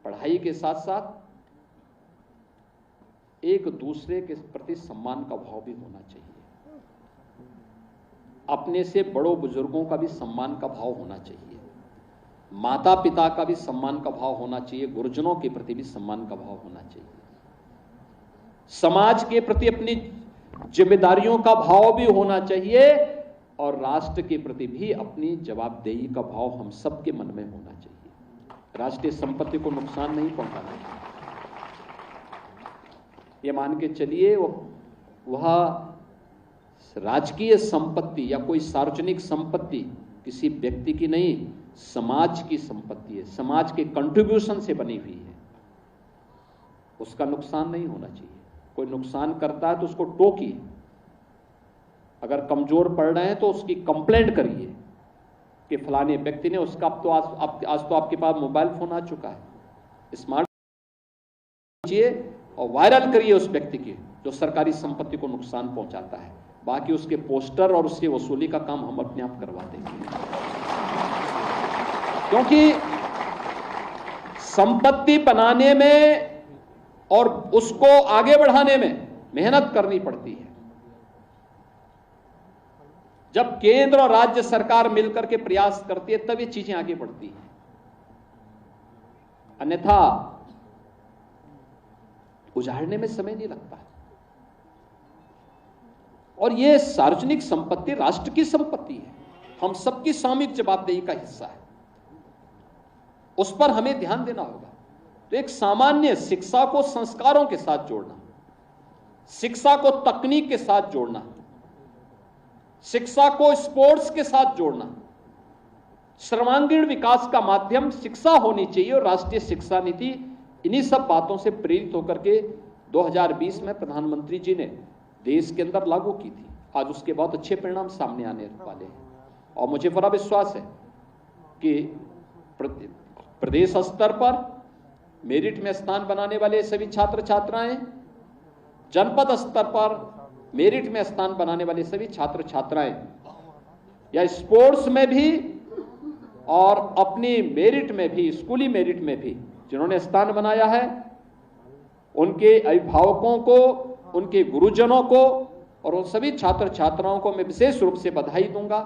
पढ़ाई के साथ साथ एक दूसरे के प्रति सम्मान का भाव भी होना चाहिए। अपने से बड़ों बुजुर्गों का भी सम्मान का भाव होना चाहिए, माता पिता का भी सम्मान का भाव होना चाहिए, गुरुजनों के प्रति भी सम्मान का भाव होना चाहिए, समाज के प्रति अपनी जिम्मेदारियों का भाव भी होना चाहिए और राष्ट्र के प्रति भी अपनी जवाबदेही का भाव हम सबके मन में होना चाहिए। राष्ट्रीय संपत्ति को नुकसान नहीं पहुंचाना चाहिए। ये मान के चलिए वह राजकीय संपत्ति या कोई सार्वजनिक संपत्ति किसी व्यक्ति की नहीं, समाज की संपत्ति है, समाज के कंट्रीब्यूशन से बनी हुई है, उसका नुकसान नहीं होना चाहिए। कोई नुकसान करता है तो उसको टोकिए, अगर कमजोर पड़ रहे हैं तो उसकी कंप्लेंट करिए कि फलाने व्यक्ति ने उसका आज तो आपके पास मोबाइल फोन आ चुका है, स्मार्ट और वायरल करिए उस व्यक्ति की जो सरकारी संपत्ति को नुकसान पहुंचाता है। बाकी उसके पोस्टर और उसकी वसूली का काम हम अपने आप करवा देंगे, क्योंकि संपत्ति बनाने में और उसको आगे बढ़ाने में मेहनत करनी पड़ती है। जब केंद्र और राज्य सरकार मिलकर के प्रयास करती है तब ये चीजें आगे बढ़ती हैं, अन्यथा उजाड़ने में समय नहीं लगता। और ये सार्वजनिक संपत्ति राष्ट्र की संपत्ति है, हम सबकी सामूहिक जवाबदेही का हिस्सा है, उस पर हमें ध्यान देना होगा। तो एक सामान्य शिक्षा को संस्कारों के साथ जोड़ना, शिक्षा को तकनीक के साथ जोड़ना, शिक्षा को स्पोर्ट्स के साथ जोड़ना, सर्वांगीण विकास का माध्यम शिक्षा होनी चाहिए। और राष्ट्रीय शिक्षा नीति इन्हीं सब बातों से प्रेरित होकर के 2020 में प्रधानमंत्री जी ने देश के अंदर लागू की थी। आज उसके बहुत अच्छे परिणाम सामने आने वाले हैं और मुझे बड़ा विश्वास है कि प्रदेश स्तर पर मेरिट में स्थान बनाने वाले सभी छात्र छात्राएं, जनपद स्तर पर मेरिट में स्थान बनाने वाले सभी छात्र छात्राएं या स्पोर्ट्स में भी और अपनी मेरिट में भी, स्कूली मेरिट में भी जिन्होंने स्थान बनाया है, उनके अभिभावकों को, उनके गुरुजनों को और उन सभी छात्र छात्राओं को मैं विशेष रूप से बधाई दूंगा।